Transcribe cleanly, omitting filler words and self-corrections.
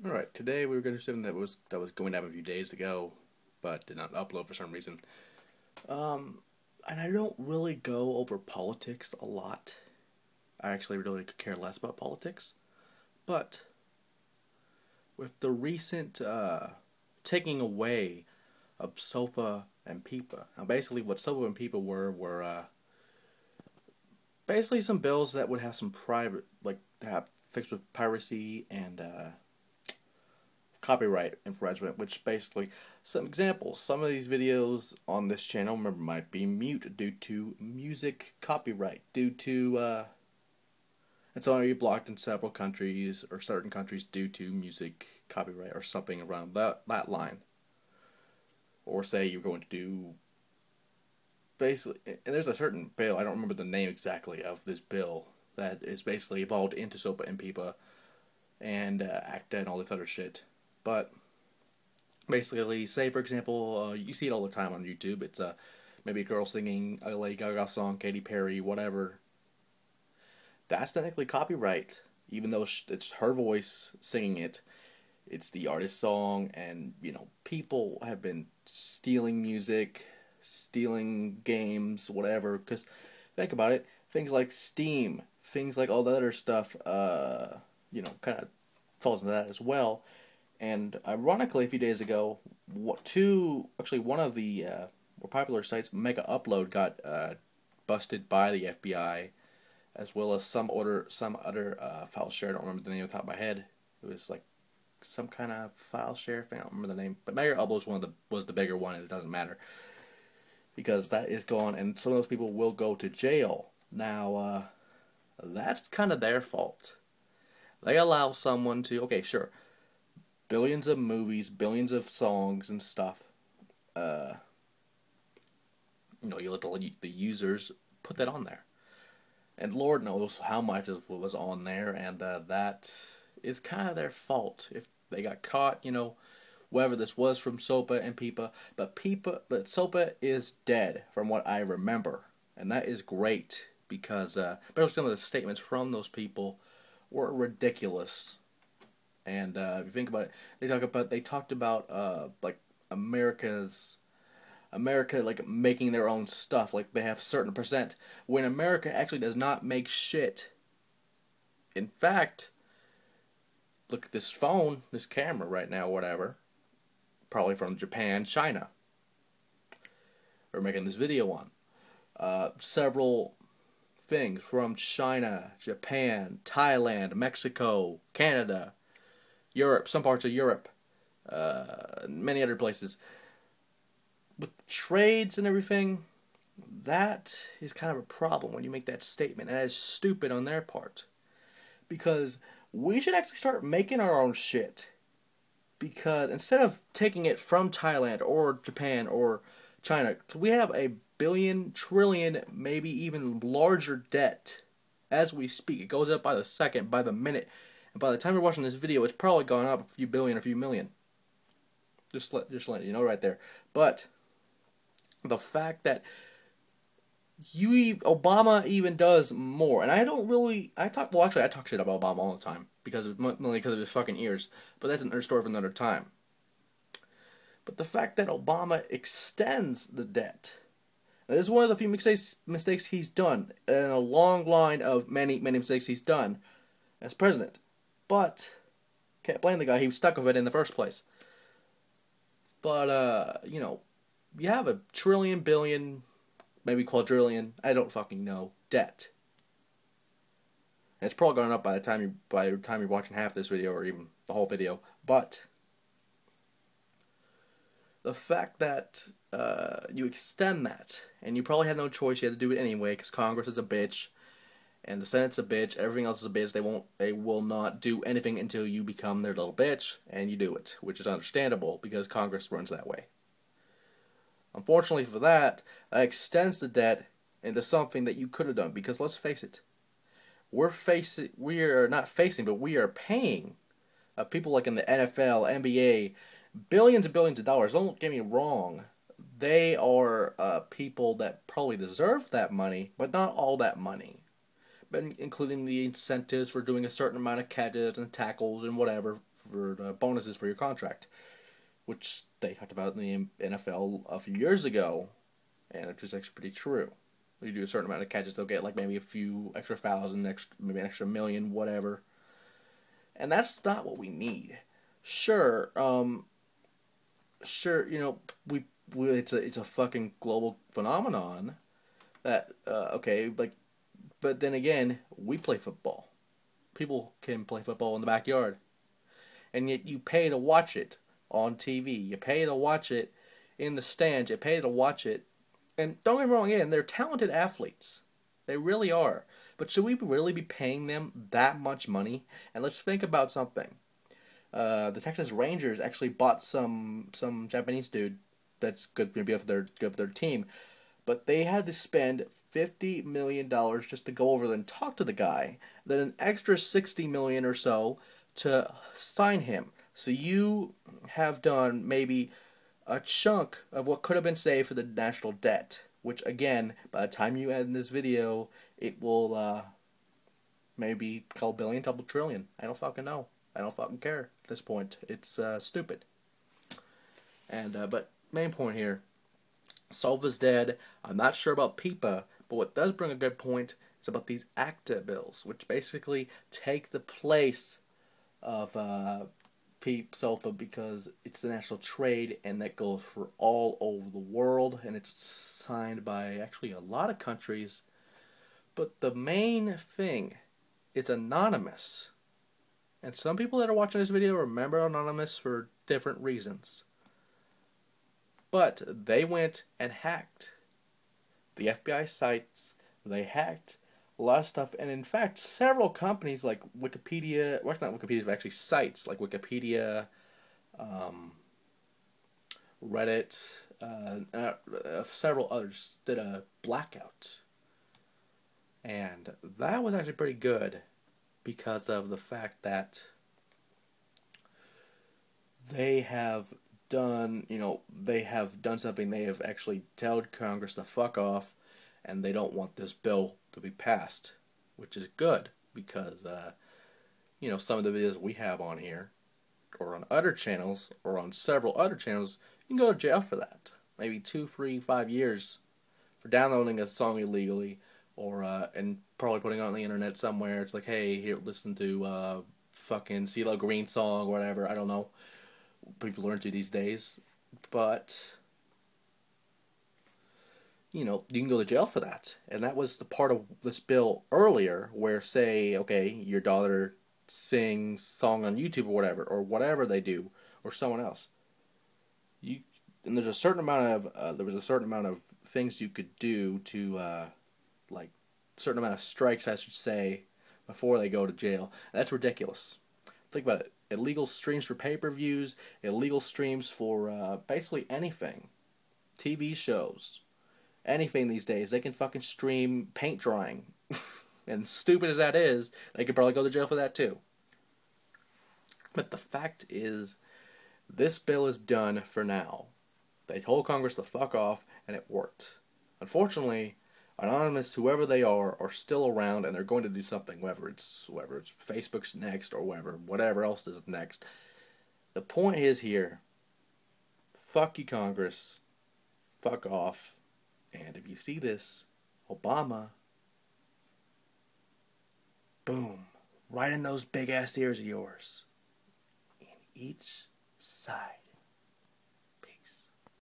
All right, today we were going to do something that was going to have a few days ago, but did not upload for some reason. And I don't really go over politics a lot. I actually really could care less about politics. But with the recent taking away of SOPA and PIPA, now basically what SOPA and PIPA were basically some bills that would have some private, like have fixed with piracy and copyright infringement, which basically, some examples, some of these videos on this channel, remember, might be mute due to music copyright, due to, and some are blocked in several countries, or certain countries, due to music copyright, or something around that line. Or say you're going to do, basically, and there's a certain bill, I don't remember the name exactly of this bill, that is basically evolved into SOPA and PIPA, and ACTA and all this other shit. But basically, say for example, you see it all the time on YouTube. It's maybe a girl singing a Lady Gaga song, Katy Perry, whatever. That's technically copyright, even though it's her voice singing it. It's the artist's song, and people have been stealing music, stealing games, whatever. Because think about it, things like Steam, things like all the other stuff, kind of falls into that as well. And ironically, a few days ago, one of the more popular sites, Mega Upload, got busted by the FBI, as well as some other file share. I don't remember the name off the top of my head. It was like some kind of file share thing. I don't remember the name, but Mega Upload was the bigger one, and it doesn't matter because that is gone, and some of those people will go to jail. Now, that's kind of their fault. They allow someone to, okay, sure, billions of movies, billions of songs and stuff. You let the users put that on there, and Lord knows how much was on there, and that is kind of their fault if they got caught. Whether this was from SOPA and PIPA, but SOPA is dead from what I remember, and that is great because especially some of the statements from those people were ridiculous. And if you think about it, they talked about like America like making their own stuff, like they have a certain percent, when America actually does not make shit. In fact, look at this phone, this camera right now, whatever, probably from Japan, China. We're making this video on. Several things from China, Japan, Thailand, Mexico, Canada, Europe, some parts of Europe, many other places. With trades and everything, that is kind of a problem when you make that statement, and that is stupid on their part. Because we should actually start making our own shit. Because instead of taking it from Thailand or Japan or China, we have a billion, trillion, maybe even larger debt as we speak. It goes up by the second, by the minute. And by the time you're watching this video, it's probably gone up a few billion or a few million. Just letting you know right there. But the fact that Obama even does more, and I talk shit about Obama all the time mainly because of his fucking ears. But that's another story for another time. But the fact that Obama extends the debt, this is one of the few mistakes he's done in a long line of many mistakes he's done as president. But can't blame the guy. He was stuck with it in the first place. But you have a trillion, billion, maybe quadrillion, I don't fucking know, debt. And it's probably gone up by the time you're watching half this video or even the whole video. But the fact that you extend that, and you probably had no choice, you had to do it anyway because Congress is a bitch. And the Senate's a bitch, everything else is a bitch. They will not do anything until you become their little bitch, and you do it, which is understandable because Congress runs that way. Unfortunately for that extends the debt into something that you could have done, because let's face it, we are paying people like in the NFL, NBA, billions and billions of dollars. Don't get me wrong, they are people that probably deserve that money, but not all that money. But including the incentives for doing a certain amount of catches and tackles and whatever for the bonuses for your contract, which they talked about in the NFL a few years ago, and which is actually pretty true. You do a certain amount of catches, they'll get like maybe a few extra thousand, maybe an extra million, whatever. And that's not what we need. Sure, you know, it's a fucking global phenomenon that okay, like, but then again, we play football. People can play football in the backyard, and yet you pay to watch it on TV. You pay to watch it in the stands. You pay to watch it, and don't get me wrong, again, they're talented athletes. They really are. But should we really be paying them that much money? And let's think about something. The Texas Rangers actually bought some Japanese dude that's good for their team, but they had to spend $50 million just to go over there and talk to the guy, then an extra $60 million or so to sign him. So you have done maybe a chunk of what could have been saved for the national debt, which again, by the time you end this video, it will maybe a couple billion, couple trillion. I don't fucking know. I don't fucking care at this point. It's stupid. And but main point here, Silva's dead. I'm not sure about PIPA, but what does bring a good point is about these ACTA bills, which basically take the place of SOFA because it's the national trade and that goes for all over the world, and it's signed by actually a lot of countries. But the main thing is anonymous. And some people that are watching this video remember Anonymous for different reasons. But they went and hacked the FBI sites. They hacked a lot of stuff. And in fact, several companies like Wikipedia, well, not Wikipedia, but actually sites like Wikipedia, Reddit, several others did a blackout. And that was actually pretty good, because of the fact that they have done, something. They have actually told Congress to fuck off, and they don't want this bill to be passed, which is good, because, some of the videos we have on here, or on other channels, or on several other channels, you can go to jail for that. Maybe 2, 3, 5 years for downloading a song illegally, or and probably putting it on the internet somewhere. It's like, hey, here, listen to fucking CeeLo Green song or whatever. I don't know. People learn to these days. But, you can go to jail for that. And that was the part of this bill earlier where, say, okay, your daughter sings song on YouTube or whatever they do, or someone else. And there's a certain amount of things you could do to certain amount of strikes, I should say, before they go to jail. And that's ridiculous. Think about it. Illegal streams for pay-per-views, illegal streams for basically anything. TV shows. Anything these days. They can fucking stream paint drying. And stupid as that is, they could probably go to jail for that too. But the fact is, this bill is done for now. They told Congress to fuck off, and it worked. Unfortunately, Anonymous, whoever they are still around, and they're going to do something, whether it's Facebook's next or whatever else is next. The point is here, fuck you, Congress, fuck off, and if you see this, Obama, boom, right in those big ass ears of yours, in each side.